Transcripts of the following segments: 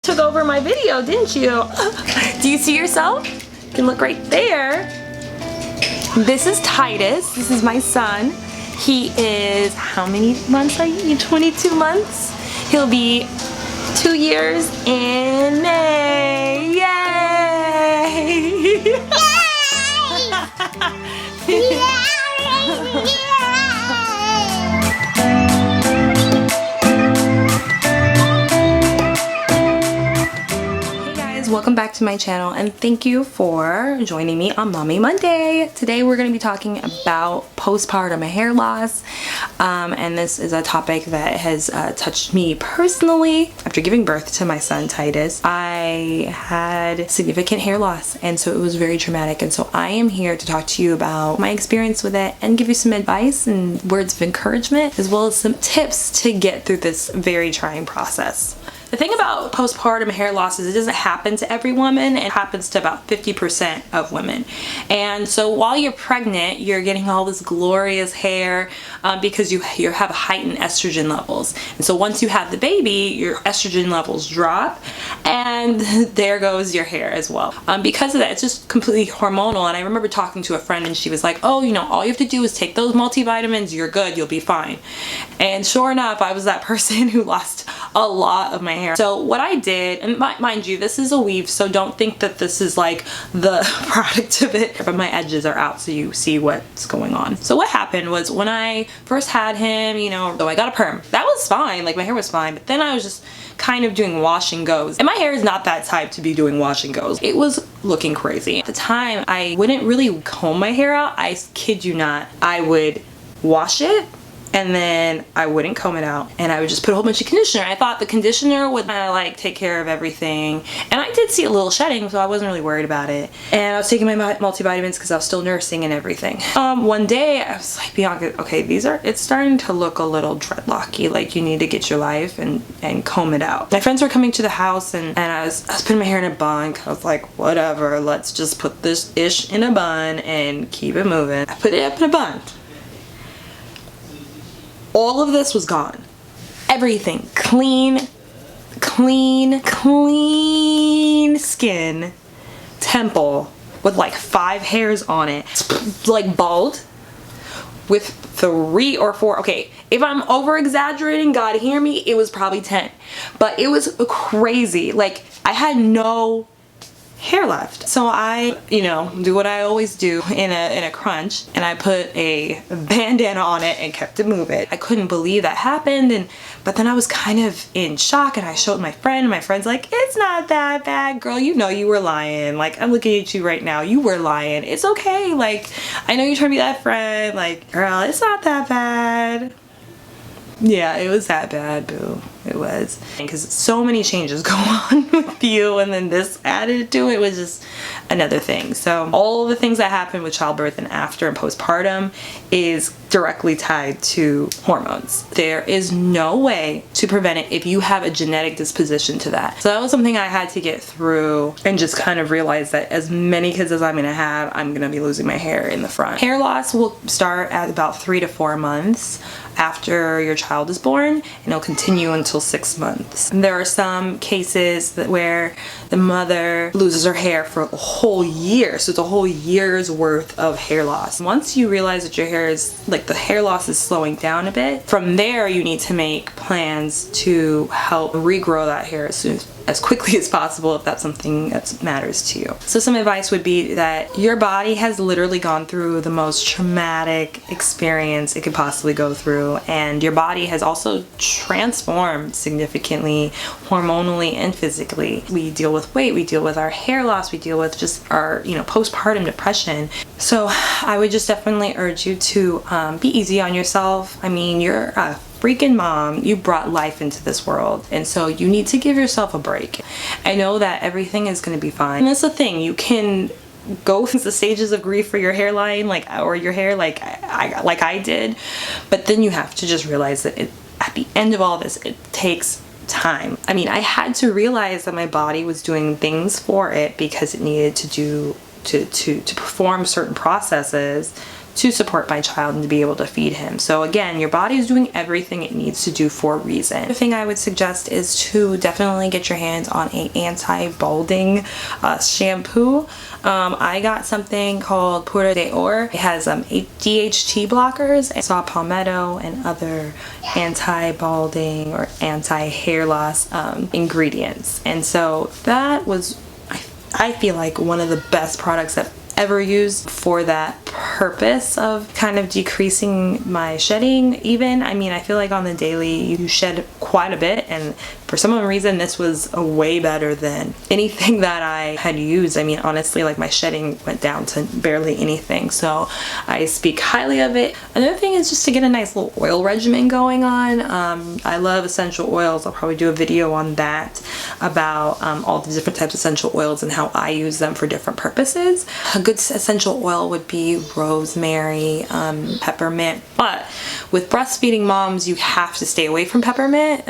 Took over my video, didn't you? Do you see yourself? You can look right there. This is Titus. This is my son. He is, how many months are you? 22 months? He'll be 2 years in May. Yay! Yay! Welcome back to my channel and thank you for joining me on Mommy Monday. Today we're going to be talking about postpartum hair loss, and this is a topic that has touched me personally. After giving birth to my son Titus, I had significant hair loss, and so it was very traumatic, and so I am here to talk to you about my experience with it and give you some advice and words of encouragement as well as some tips to get through this very trying process. The thing about postpartum hair loss is it doesn't happen to every woman. It happens to about 50% of women. And so while you're pregnant, you're getting all this glorious hair because you have heightened estrogen levels. And so once you have the baby, your estrogen levels drop and there goes your hair as well. Because of that, it's just completely hormonal. And I remember talking to a friend and she was like, oh, you know, all you have to do is take those multivitamins, you're good, you'll be fine. And sure enough, I was that person who lost a lot of my hair. So what I did, and mind you, this is a weave, so don't think that this is like the product of it, but my edges are out so you see what's going on. So what happened was when I first had him, you know, so I got a perm. That was fine, like my hair was fine, but then I was just kind of doing wash and goes. And my hair is not that type to be doing wash and goes. It was looking crazy. At the time, I wouldn't really comb my hair out. I kid you not. I would wash it and then I wouldn't comb it out and I would just put a whole bunch of conditioner. I thought the conditioner would kind of like take care of everything, and I did see a little shedding, so I wasn't really worried about it. And I was taking my multivitamins because I was still nursing and everything. One day I was like, Bianca, okay, it's starting to look a little dreadlocky, like you need to get your life and comb it out. My friends were coming to the house and I was putting my hair in a bun. I was like, whatever, let's just put this ish in a bun and keep it moving. I put it up in a bun. All of this was gone. Everything. Clean skin. Temple with like 5 hairs on it. Like bald with 3 or 4. Okay, if I'm over exaggerating, God hear me, it was probably 10. But it was crazy. Like I had no hair left. So I, you know, do what I always do in a crunch, and I put a bandana on it and kept it moving. I couldn't believe that happened, but then I was kind of in shock, and I showed my friend, and my friend's like, it's not that bad, girl, you know you were lying. Like, I'm looking at you right now, you were lying. It's okay, like, I know you're trying to be that friend, like, girl, it's not that bad. Yeah, it was that bad, boo. It was. Because so many changes go on with you, and then this added to it was just another thing. So all the things that happen with childbirth and after and postpartum is directly tied to hormones. There is no way to prevent it if you have a genetic disposition to that. So that was something I had to get through and just kind of realize that as many kids as I'm gonna have, I'm gonna be losing my hair in the front. Hair loss will start at about 3 to 4 months after your child is born, and it'll continue until 6 months. And there are some cases where the mother loses her hair for a whole year, so it's a whole year's worth of hair loss. Once you realize that your hair is, like, the hair loss is slowing down a bit, from there you need to make plans to help regrow that hair as quickly as possible if that's something that matters to you. So some advice would be that your body has literally gone through the most traumatic experience it could possibly go through, and your body has also transformed significantly hormonally and physically. We deal with weight, we deal with our hair loss, we deal with just our, you know, postpartum depression. So I would just definitely urge you to be easy on yourself. I mean, you're a freaking mom, you brought life into this world, and so you need to give yourself a break. I know that everything is going to be fine, and that's the thing, you can go through the stages of grief for your hairline, or your hair, like I did, but then you have to just realize that at the end of all this, it takes time. I mean, I had to realize that my body was doing things for it because it needed to perform certain processes to support my child and to be able to feed him. So again, your body is doing everything it needs to do for a reason. The thing I would suggest is to definitely get your hands on a anti-balding shampoo. I got something called Pura de Or. It has DHT blockers, I saw palmetto and other anti-balding or anti-hair loss ingredients, and so that was, I feel like, one of the best products I've ever used for that purpose of kind of decreasing my shedding. Even, I mean, I feel like on the daily you shed quite a bit, and for some reason this was way better than anything that I had used. I mean, honestly, like, my shedding went down to barely anything, so I speak highly of it. Another thing is just to get a nice little oil regimen going on. I love essential oils. I'll probably do a video on that, about all the different types of essential oils and how I use them for different purposes. A good essential oil would be rosemary, peppermint, but with breastfeeding moms you have to stay away from peppermint.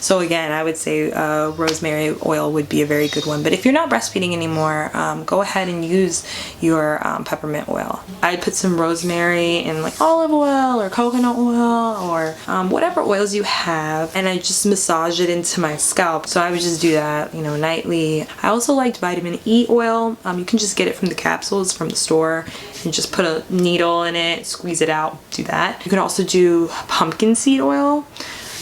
So again, I would say rosemary oil would be a very good one. But if you're not breastfeeding anymore, go ahead and use your peppermint oil. I'd put some rosemary in like olive oil or coconut oil or whatever oils you have, and I just massage it into my scalp. So I would just do that, you know, nightly. I also liked vitamin E oil. You can just get it from the capsules from the store and just put a needle in it, squeeze it out, do that. You can also do pumpkin seed oil.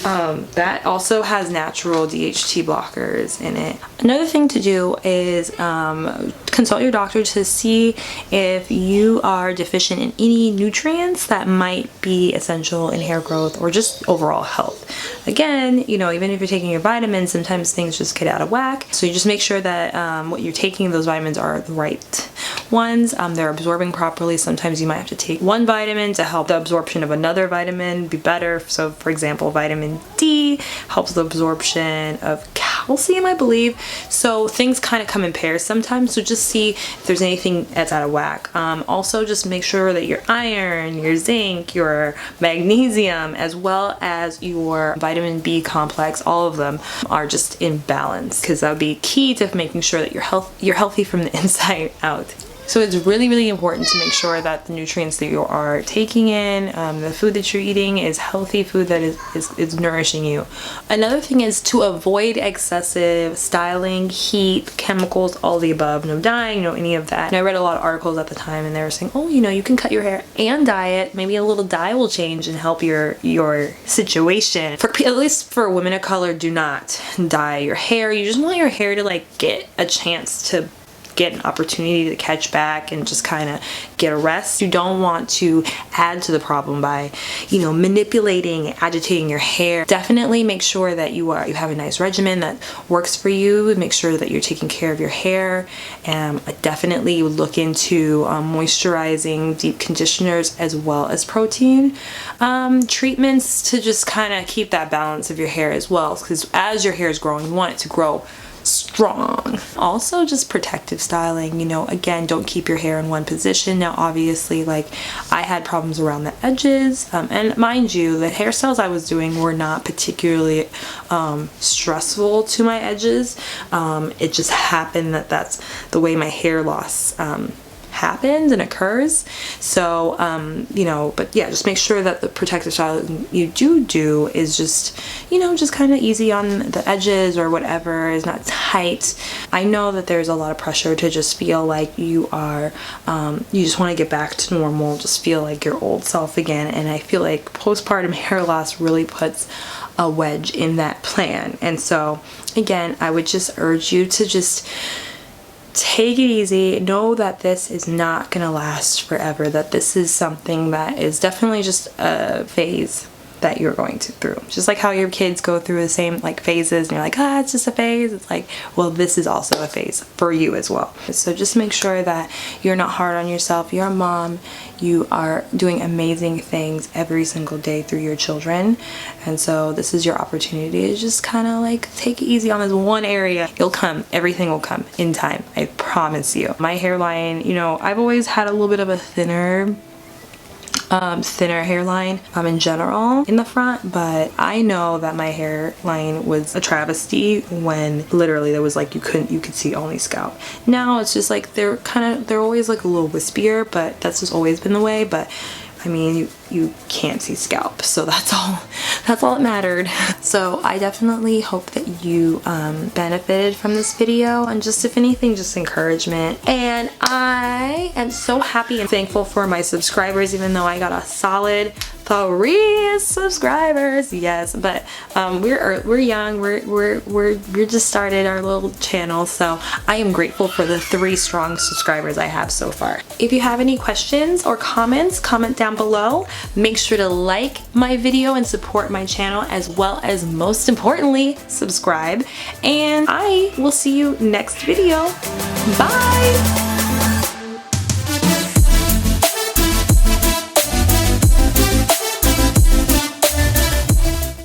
That also has natural DHT blockers in it. Another thing to do is consult your doctor to see if you are deficient in any nutrients that might be essential in hair growth or just overall health. Again, you know, even if you're taking your vitamins, sometimes things just get out of whack. So you just make sure that what you're taking, those vitamins, are the right ones. They're absorbing properly. Sometimes you might have to take one vitamin to help the absorption of another vitamin be better. So for example, vitamin D helps the absorption of calcium, I believe. So things kind of come in pairs sometimes, so just see if there's anything that's out of whack. Also, just make sure that your iron, your zinc, your magnesium, as well as your vitamin B complex, all of them are just in balance, because that would be key to making sure that you're healthy from the inside out. So it's really, really important to make sure that the nutrients that you are taking in, the food that you're eating, is healthy food that is nourishing you. Another thing is to avoid excessive styling, heat, chemicals, all the above. No dyeing, no any of that. And I read a lot of articles at the time, and they were saying, oh, you know, you can cut your hair and dye it. Maybe a little dye will change and help your situation. At least for women of color, do not dye your hair. You just want your hair to like get a chance to get an opportunity to catch back and just kind of get a rest. You don't want to add to the problem by, you know, manipulating, agitating your hair. Definitely make sure that you have a nice regimen that works for you. Make sure that you're taking care of your hair. And definitely look into moisturizing, deep conditioners, as well as protein treatments to just kind of keep that balance of your hair as well, because as your hair is growing, you want it to grow strong. Also, just protective styling, you know, again, don't keep your hair in one position. Now obviously, like, I had problems around the edges, and mind you, the hairstyles I was doing were not particularly stressful to my edges. It just happened that that's the way my hair loss happens and occurs. So you know, but yeah, just make sure that the protective style you do is just, you know, just kind of easy on the edges or whatever, is not tight. I know that there's a lot of pressure to just feel like you are you just want to get back to normal, just feel like your old self again, and I feel like postpartum hair loss really puts a wedge in that plan. And so again, I would just urge you to just take it easy. Know that this is not gonna last forever, that this is something that is definitely just a phase that you're going through. Just like how your kids go through the same like phases and you're like, it's just a phase. It's like, well, this is also a phase for you as well. So just make sure that you're not hard on yourself. You're a mom. You are doing amazing things every single day through your children. And so this is your opportunity to just kind of like take it easy on this one area. It'll come. Everything will come in time. I promise you. My hairline, you know, I've always had a little bit of a thinner thinner hairline in general in the front, but I know that my hairline was a travesty when literally there was like you could see only scalp. Now it's just like they're always like a little wispier, but that's just always been the way. But I mean, you can't see scalp, so that's all that mattered. So I definitely hope that you benefited from this video, and just if anything, just encouragement. And I am so happy and thankful for my subscribers, even though I got a solid 3 subscribers. Yes, but we're young, we're just started our little channel, so I am grateful for the 3 strong subscribers I have so far. If you have any questions or comments, comment down below. Make sure to like my video and support my channel, as well as, most importantly, subscribe. And I will see you next video. Bye!